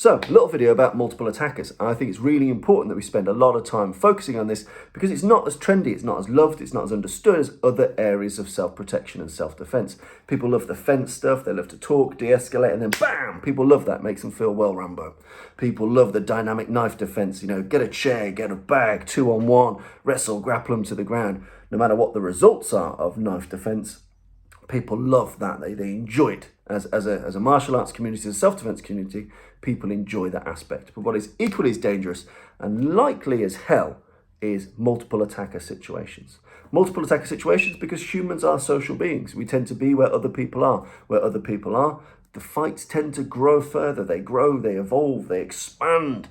So, a little video about multiple attackers. I think it's really important that we spend a lot of time focusing on this because it's not as trendy, it's not as loved, it's not as understood as other areas of self-protection and self-defense. People love the fence stuff, they love to talk, de-escalate, and then bam! People love that, makes them feel well, Rambo. People love the dynamic knife defense, get a chair, get a bag, 2-on-1, wrestle, grapple them to the ground. No matter what the results are of knife defense, people love that. They enjoy it. As a martial arts community, as a self-defense community, people enjoy that aspect. But what is equally as dangerous and likely as hell is multiple attacker situations. Multiple attacker situations because humans are social beings. We tend to be where other people are. Where other people are, the fights tend to grow further. They grow, they evolve, they expand.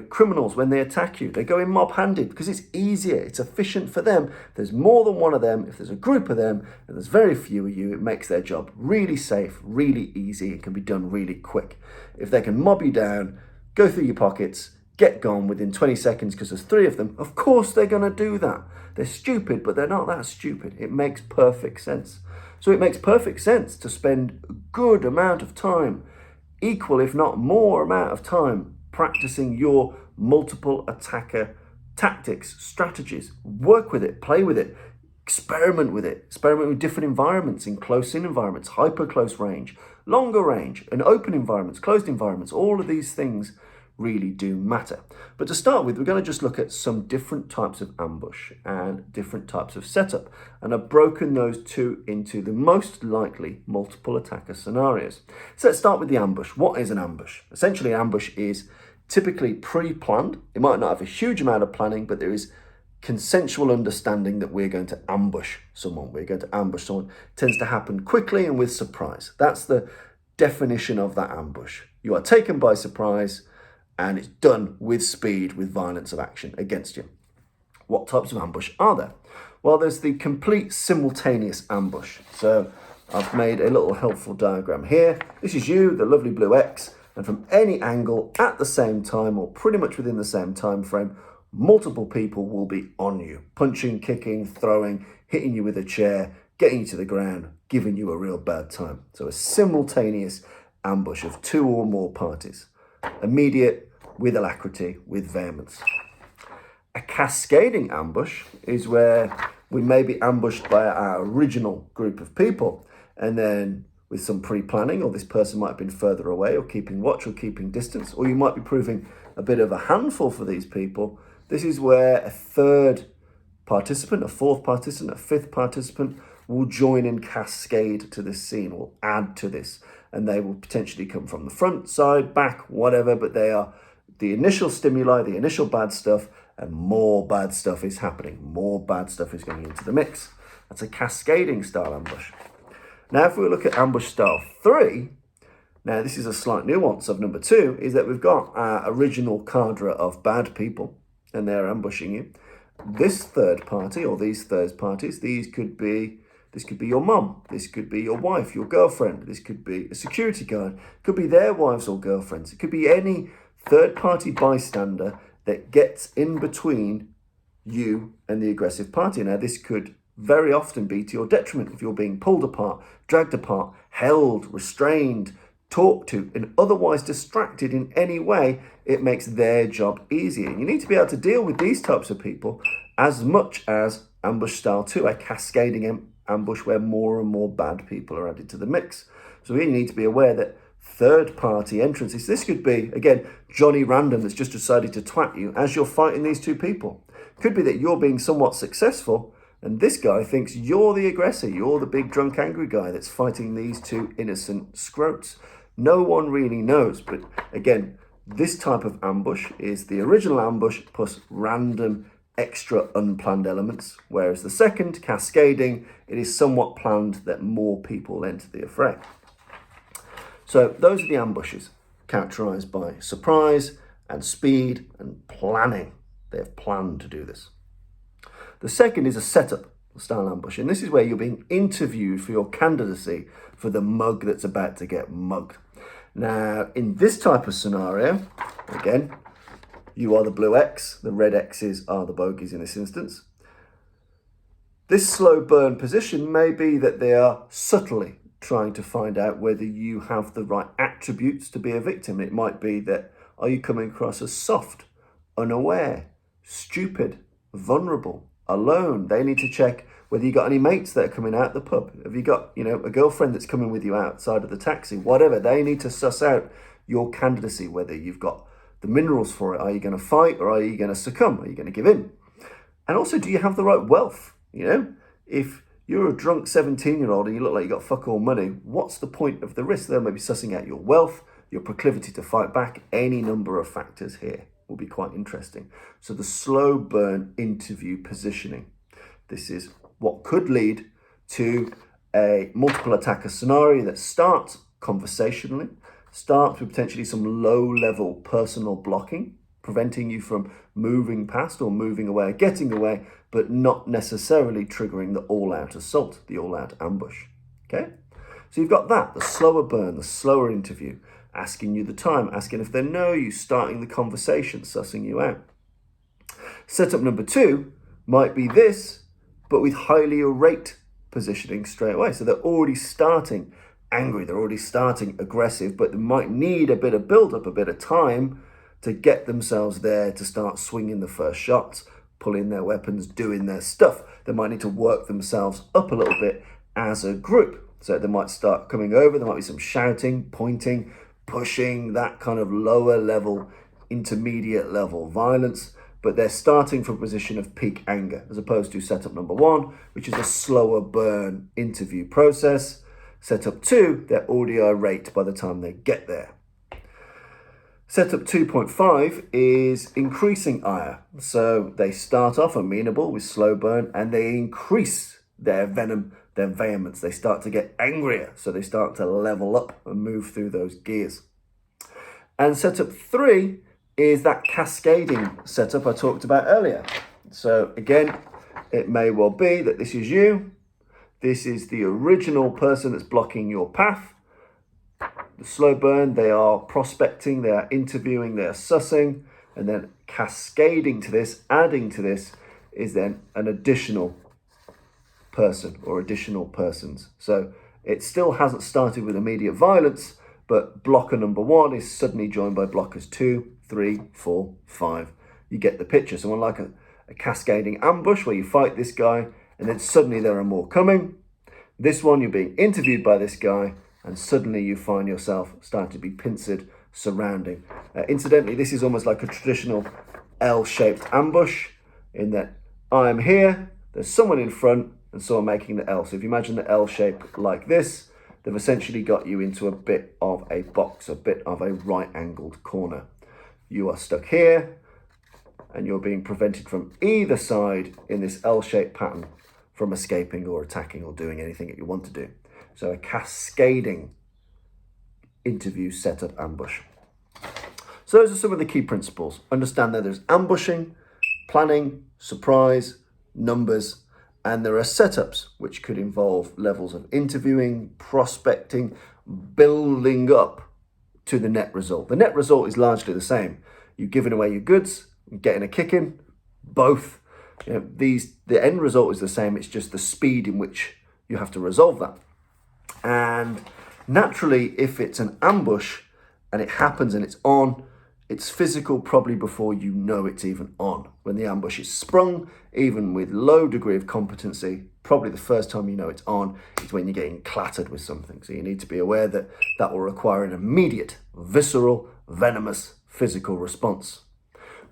Criminals, when they attack you, they go in mob-handed because it's easier, it's efficient for them. If there's more than one of them, if there's a group of them, and there's very few of you, it makes their job really safe, really easy. It can be done really quick. If they can mob you down, go through your pockets, get gone within 20 seconds because there's 3 of them, of course they're going to do that. They're stupid, but they're not that stupid. It makes perfect sense. So it makes perfect sense to spend a good amount of time, equal if not more amount of time, practicing your multiple attacker tactics, strategies. Work with it, play with it, experiment with it. Experiment with different environments, in close-in environments, hyper-close range, longer range, and open environments, closed environments. All of these things really do matter. But to start with, we're going to just look at some different types of ambush and different types of setup. And I've broken those two into the most likely multiple attacker scenarios. So let's start with the ambush. What is an ambush? Essentially, an ambush is typically pre-planned. It might not have a huge amount of planning, but there is consensual understanding that we're going to ambush someone. We're going to ambush someone. It tends to happen quickly and with surprise. That's the definition of that ambush. You are taken by surprise, and it's done with speed, with violence of action against you. What types of ambush are there? Well, there's the complete simultaneous ambush. So I've made a little helpful diagram here. This is you, the lovely blue X, and from any angle at the same time, or pretty much within the same time frame, multiple people will be on you, punching, kicking, throwing, hitting you with a chair, getting you to the ground, giving you a real bad time. So a simultaneous ambush of 2 or more parties. Immediate, with alacrity, with vehemence. A cascading ambush is where we may be ambushed by our original group of people, and then with some pre-planning, or this person might have been further away, or keeping watch, or keeping distance, or you might be proving a bit of a handful for these people. This is where a 3rd participant, a 4th participant, a 5th participant will join and cascade to this scene, will add to this. And they will potentially come from the front, side, back, whatever, but they are the initial stimuli, the initial bad stuff, and more bad stuff is happening. More bad stuff is going into the mix. That's a cascading style ambush. Now, if we look at ambush style 3, now this is a slight nuance of number 2, is that we've got our original cadre of bad people, and they're ambushing you. This 3rd party, or these 3rd parties, this could be your mum, this could be your wife, your girlfriend, this could be a security guard, it could be their wives or girlfriends, it could be any 3rd-party bystander that gets in between you and the aggressive party. Now, this could very often be to your detriment if you're being pulled apart, dragged apart, held, restrained, talked to, and otherwise distracted in any way. It makes their job easier. You need to be able to deal with these types of people as much as ambush style 2, a cascading ambush where more and more bad people are added to the mix. So we need to be aware that 3rd-party entrances, this could be, again, Johnny Random that's just decided to twat you as you're fighting these 2 people. It could be that you're being somewhat successful and this guy thinks you're the aggressor, you're the big drunk angry guy that's fighting these 2 innocent scroats. No one really knows, but again, this type of ambush is the original ambush plus random extra unplanned elements, whereas the second, cascading, it is somewhat planned that more people enter the affray. So those are the ambushes, characterized by surprise and speed and planning. They have planned to do this. The second is a setup style ambush, and this is where you're being interviewed for your candidacy for the mug that's about to get mugged. Now, in this type of scenario, again, you are the blue X, the red X's are the bogeys in this instance. This slow burn position may be that they are subtly trying to find out whether you have the right attributes to be a victim. It might be that, are you coming across as soft, unaware, stupid, vulnerable, alone? They need to check whether you got any mates that are coming out the pub. Have you got, a girlfriend that's coming with you outside of the taxi? Whatever. They need to suss out your candidacy, whether you've got the minerals for it. Are you going to fight, or are you going to succumb? Are you going to give in? And also, do you have the right wealth? If you're a drunk 17-year-old and you look like you got fuck all money, what's the point of the risk? They'll maybe sussing out your wealth, your proclivity to fight back. Any number of factors here will be quite interesting. So the slow burn interview positioning. This is what could lead to a multiple attacker scenario that starts conversationally, starts with potentially some low-level personal blocking, preventing you from moving past or moving away, getting away, but not necessarily triggering the all-out assault, the all-out ambush. Okay? So you've got that, the slower burn, the slower interview, asking you the time, asking if they know you, starting the conversation, sussing you out. Setup number 2 might be this, but with highly irate positioning straight away. So they're already starting angry, they're already starting aggressive, but they might need a bit of build-up, a bit of time to get themselves there to start swinging the first shots, pulling their weapons, doing their stuff. They might need to work themselves up a little bit as a group. So they might start coming over, there might be some shouting, pointing, pushing, that kind of lower level, intermediate level violence, but they're starting from a position of peak anger, as opposed to setup number 1, which is a slower burn interview process. Setup 2, they're already irate by the time they get there. Setup 2.5 is increasing ire. So they start off amenable with slow burn and they increase their venom, their vehemence. They start to get angrier. So they start to level up and move through those gears. And setup 3 is that cascading setup I talked about earlier. So again, it may well be that this is you. This is the original person that's blocking your path. The slow burn, they are prospecting, they are interviewing, they are sussing, and then cascading to this, adding to this, is then an additional person or additional persons. So it still hasn't started with immediate violence, but blocker number 1 is suddenly joined by blockers 2, 3, 4, 5. You get the picture. Someone like a cascading ambush where you fight this guy and then suddenly there are more coming. This one, you're being interviewed by this guy, and suddenly you find yourself starting to be pincered, surrounding. Incidentally, this is almost like a traditional L-shaped ambush in that I'm here, there's someone in front, and someone making the L. So if you imagine the L shape like this, they've essentially got you into a bit of a box, a bit of a right-angled corner. You are stuck here, and you're being prevented from either side in this L-shaped pattern from escaping or attacking or doing anything that you want to do. So a cascading interview setup ambush. So those are some of the key principles. Understand that there's ambushing, planning, surprise, numbers, and there are setups which could involve levels of interviewing, prospecting, building up to the net result. The net result is largely the same. You're giving away your goods, getting a kick in, both. The end result is the same. It's just the speed in which you have to resolve that. And naturally, if it's an ambush and it happens and it's on, it's physical probably before you know it's even on. When the ambush is sprung, even with low degree of competency, probably the first time you know it's on is when you're getting clattered with something. So you need to be aware that that will require an immediate, visceral, venomous physical response.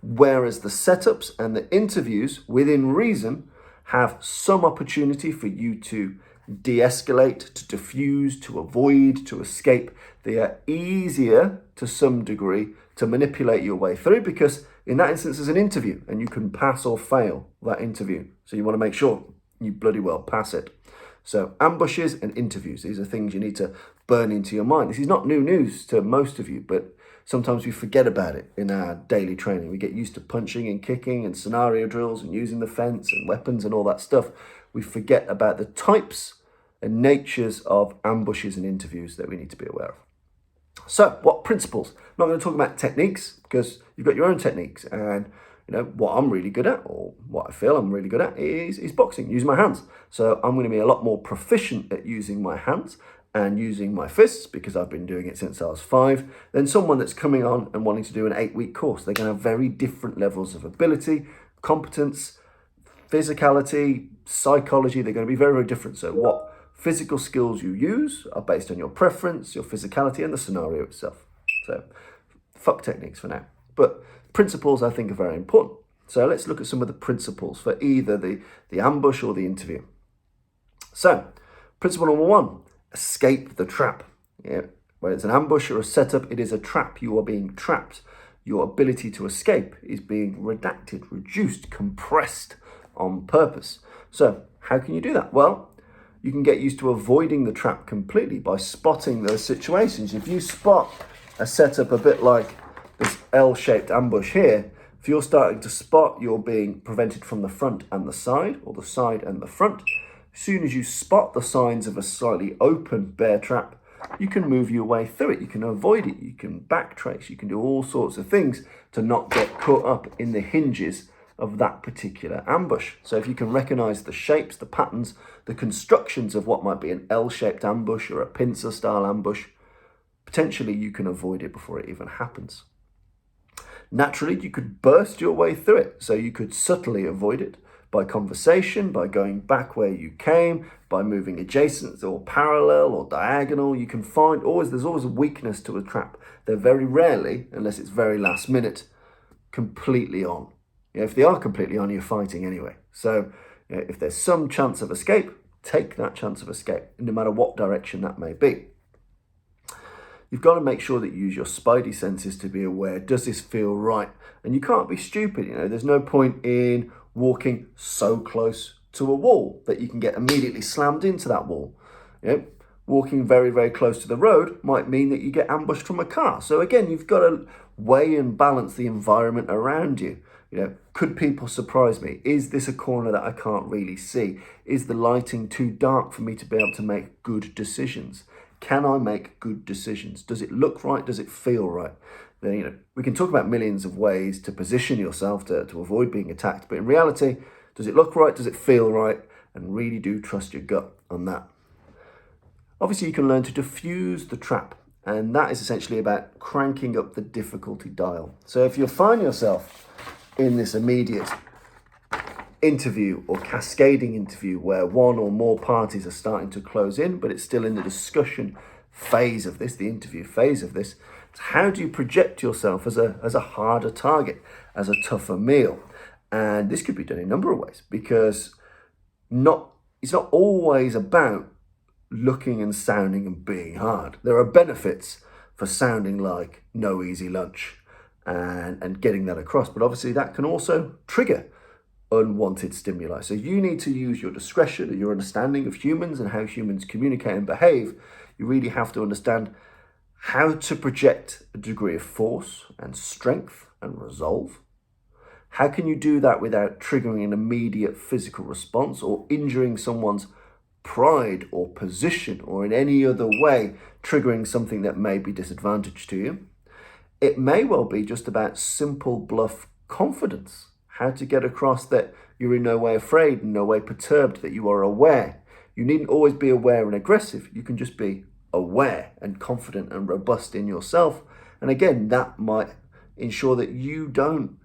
Whereas the setups and the interviews within reason have some opportunity for you to de-escalate, to diffuse, to avoid, to escape. They are easier to some degree to manipulate your way through because in that instance there's an interview and you can pass or fail that interview. So you want to make sure you bloody well pass it. So ambushes and interviews, these are things you need to burn into your mind. This is not new news to most of you, but sometimes we forget about it in our daily training. We get used to punching and kicking and scenario drills and using the fence and weapons and all that stuff. We forget about the types and natures of ambushes and interviews that we need to be aware of. So what principles? I'm not going to talk about techniques because you've got your own techniques, and what I'm really good at, or what I feel I'm really good at, is boxing, using my hands. So I'm going to be a lot more proficient at using my hands and using my fists, because I've been doing it since I was 5, than someone that's coming on and wanting to do an 8-week course. They're going to have very different levels of ability, competence, physicality, psychology. They're going to be very, very different. So what physical skills you use are based on your preference, your physicality, and the scenario itself. So fuck techniques for now. But principles, I think, are very important. So let's look at some of the principles for either the ambush or the interview. So principle number 1, escape the trap. Yeah, whether it's an ambush or a setup, it is a trap. You are being trapped. Your ability to escape is being redacted, reduced, compressed on purpose. So how can you do that? Well, you can get used to avoiding the trap completely by spotting those situations. If you spot a setup a bit like this L-shaped ambush here, if you're starting to spot you're being prevented from the front and the side, or the side and the front, as soon as you spot the signs of a slightly open bear trap, you can move your way through it. You can avoid it. You can backtrace. You can do all sorts of things to not get caught up in the hinges of that particular ambush. So if you can recognize the shapes, the patterns, the constructions of what might be an L-shaped ambush or a pincer style ambush, potentially you can avoid it before it even happens. Naturally, you could burst your way through it. So you could subtly avoid it by conversation, by going back where you came, by moving adjacent or parallel or diagonal. You can find there's always a weakness to a trap. They're very rarely, unless it's very last minute, completely on. If they are completely on, you're fighting anyway. So if there's some chance of escape, take that chance of escape, no matter what direction that may be. You've got to make sure that you use your spidey senses to be aware, does this feel right? And you can't be stupid, there's no point in walking so close to a wall that you can get immediately slammed into that wall. Walking very, very close to the road might mean that you get ambushed from a car. So again, you've got to weigh and balance the environment around you. Could people surprise me? Is this a corner that I can't really see? Is the lighting too dark for me to be able to make good decisions? Can I make good decisions? Does it look right? Does it feel right? We can talk about millions of ways to position yourself to avoid being attacked, but in reality, does it look right? Does it feel right? And really do trust your gut on that. Obviously, you can learn to diffuse the trap, and that is essentially about cranking up the difficulty dial. So if you find yourself in this immediate interview or cascading interview where one or more parties are starting to close in, but it's still in the discussion phase of this, the interview phase of this, how do you project yourself as a harder target, as a tougher meal? And this could be done in a number of ways, because it's not always about looking and sounding and being hard. There are benefits for sounding like no easy lunch and getting that across, but obviously that can also trigger unwanted stimuli. So you need to use your discretion and your understanding of humans and how humans communicate and behave. You really have to understand how to project a degree of force and strength and resolve. How can you do that without triggering an immediate physical response or injuring someone's pride or position, or in any other way triggering something that may be disadvantage to you? It may well be just about simple bluff confidence. How to get across that you're in no way afraid, in no way perturbed, that you are aware. You needn't always be aware and aggressive. You can just be aware and confident and robust in yourself. And again, that might ensure that you don't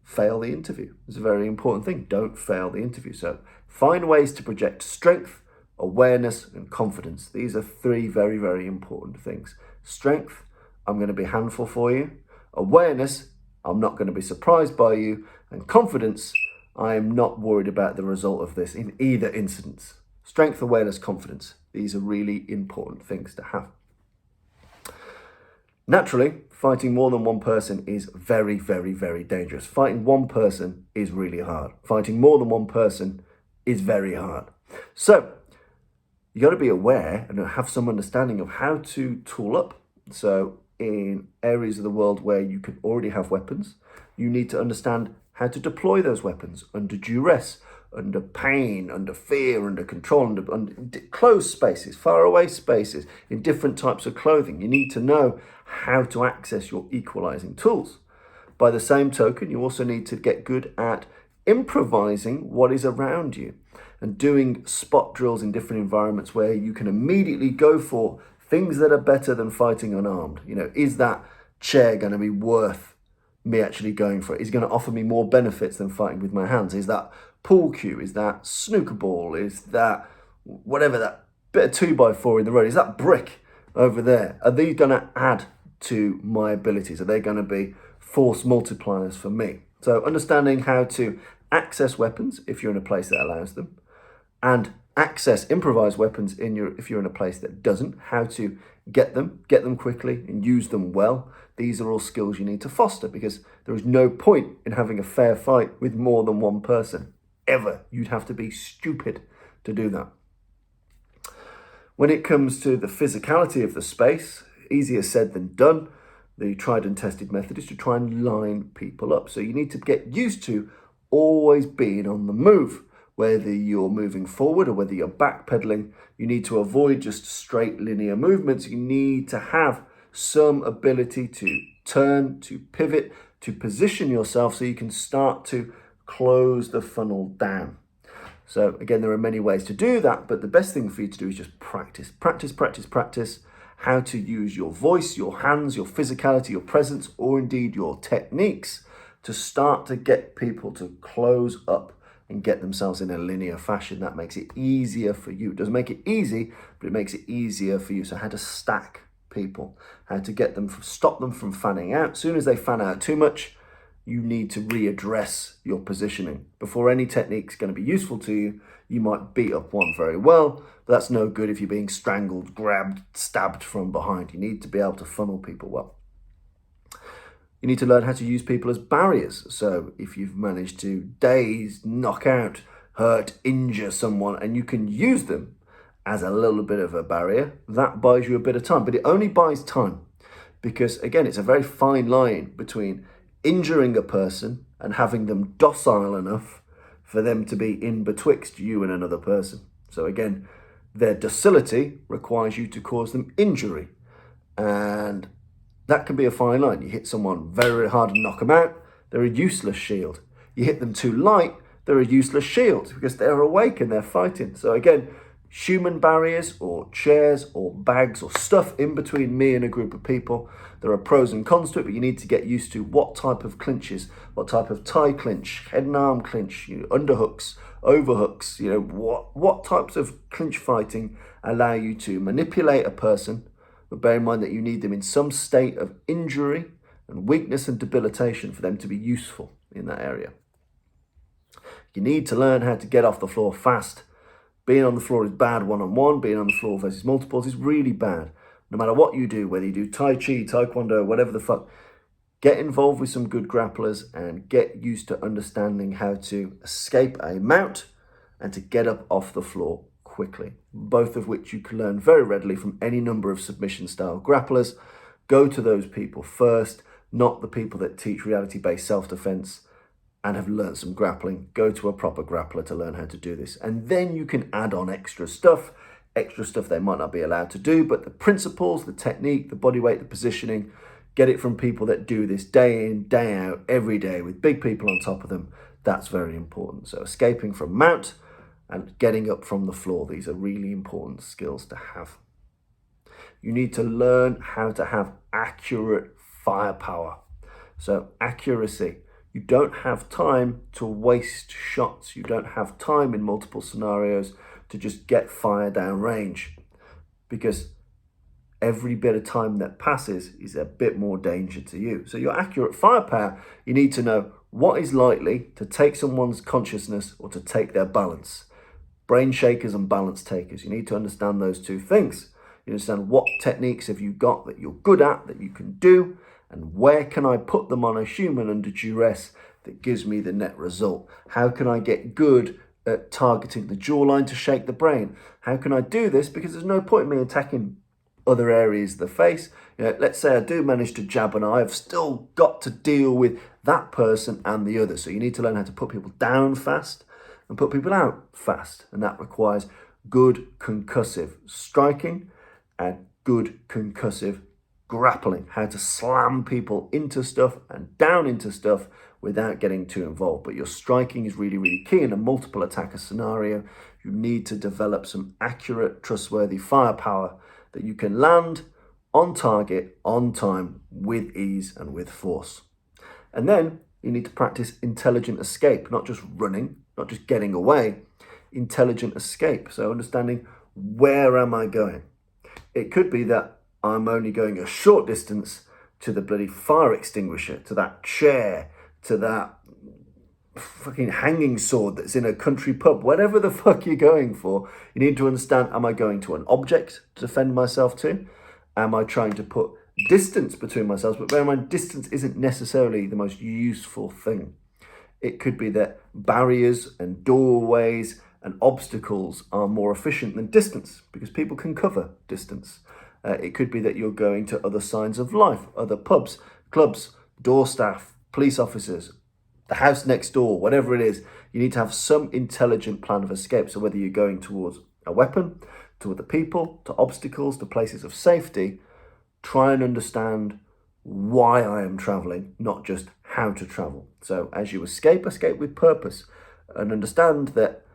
fail the interview. It's a very important thing. Don't fail the interview. So find ways to project strength, awareness, and confidence. These are 3 very, very important things. Strength, I'm going to be a handful for you. Awareness, I'm not going to be surprised by you. And confidence, I am not worried about the result of this in either instance. Strength, awareness, confidence. These are really important things to have. Naturally, fighting more than one person is very, very, very dangerous. Fighting one person is really hard. Fighting more than one person is very hard. So you got to be aware and have some understanding of how to tool up. So in areas of the world where you can already have weapons, you need to understand how to deploy those weapons under duress, under pain, under fear, under control, under closed spaces, far away spaces, in different types of clothing. You need to know how to access your equalizing tools. By the same token, you also need to get good at improvising what is around you. and doing spot drills in different environments where you can immediately go for things that are better than fighting unarmed. Is that chair going to be worth me actually going for it? Is it going to offer me more benefits than fighting with my hands? Is that pool cue? Is that snooker ball? Is that whatever, that bit of 2x4 in the road? Is that brick over there? Are these going to add to my abilities? Are they going to be force multipliers for me? So understanding how to access weapons if you're in a place that allows them, and access improvised weapons if you're in a place that doesn't, how to get them quickly and use them well. These are all skills you need to foster, because there is no point in having a fair fight with more than one person, ever. You'd have to be stupid to do that. When it comes to the physicality of the space, easier said than done. The tried and tested method is to try and line people up. So you need to get used to always being on the move. Whether you're moving forward or whether you're backpedaling, you need to avoid just straight linear movements. You need to have some ability to turn, to pivot, to position yourself so you can start to close the funnel down. So again, there are many ways to do that, but the best thing for you to do is just practice how to use your voice, your hands, your physicality, your presence, or indeed your techniques to start to get people to close up and get themselves in a linear fashion. That makes it easier for you. It doesn't make it easy, but it makes it easier for you. So how to stack people, how to get them, stop them from fanning out. As soon as they fan out too much, you need to readdress your positioning. Before any technique's going to be useful to you, you might beat up one very well, but that's no good if you're being strangled, grabbed, stabbed from behind. You need to be able to funnel people well. You need to learn how to use people as barriers. So if you've managed to daze, knock out, hurt, injure someone, and you can use them as a little bit of a barrier, that buys you a bit of time. But it only buys time because, again, it's a very fine line between injuring a person and having them docile enough for them to be in betwixt you and another person. So again, their docility requires you to cause them injury. And that can be a fine line. You hit someone very hard and knock them out, they're a useless shield. You hit them too light, they're a useless shield because they're awake and they're fighting. So again, human barriers or chairs or bags or stuff in between me and a group of people, there are pros and cons to it, but you need to get used to what type of clinches, what type of tie clinch, head and arm clinch, underhooks, overhooks, what types of clinch fighting allow you to manipulate a person, but bear in mind that you need them in some state of injury and weakness and debilitation for them to be useful in that area. You need to learn how to get off the floor fast. Being on the floor is bad one-on-one. Being on the floor versus multiples is really bad. No matter what you do, whether you do Tai Chi, Taekwondo, whatever the fuck, get involved with some good grapplers and get used to understanding how to escape a mount and to get up off the floor quickly. Both of which you can learn very readily from any number of submission-style grapplers. Go to those people first, not the people that teach reality-based self-defense and have learned some grappling. Go to a proper grappler to learn how to do this. And then you can add on extra stuff they might not be allowed to do, but the principles, the technique, the body weight, the positioning, get it from people that do this day in, day out, every day with big people on top of them. That's very important. So escaping from mount and getting up from the floor, these are really important skills to have. You need to learn how to have accurate firepower. So accuracy. You don't have time to waste shots. You don't have time in multiple scenarios to just get fire down range, because every bit of time that passes is a bit more danger to you. So your accurate firepower, you need to know what is likely to take someone's consciousness or to take their balance. Brain shakers and balance takers. You need to understand those two things. You understand what techniques have you got that you're good at, that you can do, and where can I put them on a human under duress that gives me the net result? How can I get good at targeting the jawline to shake the brain? How can I do this? Because there's no point in me attacking other areas of the face. Let's say I do manage to jab an eye, I've still got to deal with that person and the other. So you need to learn how to put people down fast and put people out fast. And that requires good concussive striking and good concussive grappling, how to slam people into stuff and down into stuff without getting too involved. But your striking is really, really key in a multiple attacker scenario. You need to develop some accurate, trustworthy firepower that you can land on target, on time, with ease and with force. And then you need to practice intelligent escape, not just running, not just getting away, intelligent escape. So understanding, where am I going? It could be that I'm only going a short distance to the bloody fire extinguisher, to that chair, to that fucking hanging sword that's in a country pub. Whatever the fuck you're going for, you need to understand, am I going to an object to defend myself to? Am I trying to put distance between myself? But bear in mind, distance isn't necessarily the most useful thing. It could be that barriers and doorways and obstacles are more efficient than distance because people can cover distance. It could be that you're going to other signs of life, other pubs, clubs, door staff, police officers, the house next door, whatever it is. You need to have some intelligent plan of escape. So whether you're going towards a weapon, to other people, to obstacles, to places of safety, try and understand why I am traveling, not just how to travel. So as you escape, escape with purpose, and understand that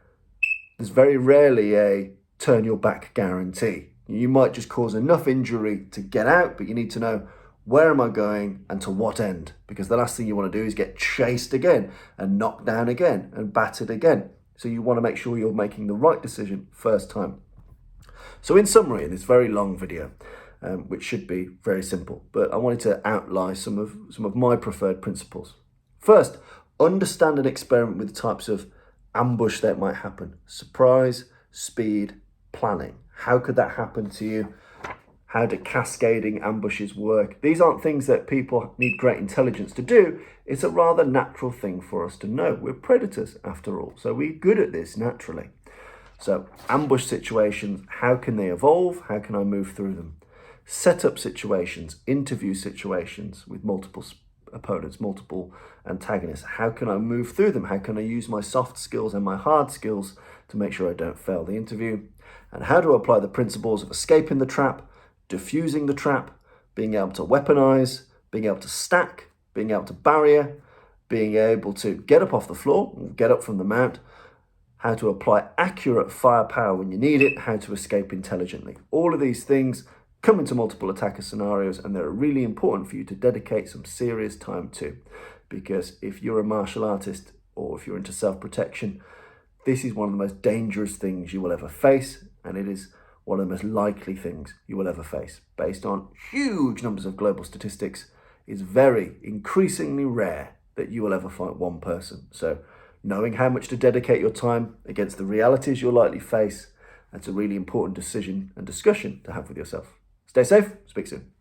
there's very rarely a turn your back guarantee. You might just cause enough injury to get out, but you need to know, where am I going and to what end? Because the last thing you want to do is get chased again and knocked down again and battered again. So you want to make sure you're making the right decision first time. So in summary, in this very long video, which should be very simple, but I wanted to outline some of my preferred principles. First, understand and experiment with the types of ambush that might happen. Surprise, speed, planning. How could that happen to you? How do cascading ambushes work? These aren't things that people need great intelligence to do. It's a rather natural thing for us to know. We're predators after all, so we're good at this naturally. So ambush situations, how can they evolve? How can I move through them? Setup situations, interview situations with multiple opponents, multiple antagonists. How can I move through them? How can I use my soft skills and my hard skills to make sure I don't fail the interview? And how do I apply the principles of escaping the trap, diffusing the trap, being able to weaponize, being able to stack, being able to barrier, being able to get up off the floor, get up from the mount, how to apply accurate firepower when you need it, how to escape intelligently. All of these things come into multiple attacker scenarios, and they're really important for you to dedicate some serious time to, because if you're a martial artist or if you're into self-protection, this is one of the most dangerous things you will ever face, and it is one of the most likely things you will ever face. Based on huge numbers of global statistics, it's very increasingly rare that you will ever fight one person. So knowing how much to dedicate your time against the realities you'll likely face, that's a really important decision and discussion to have with yourself. Stay safe, speak soon.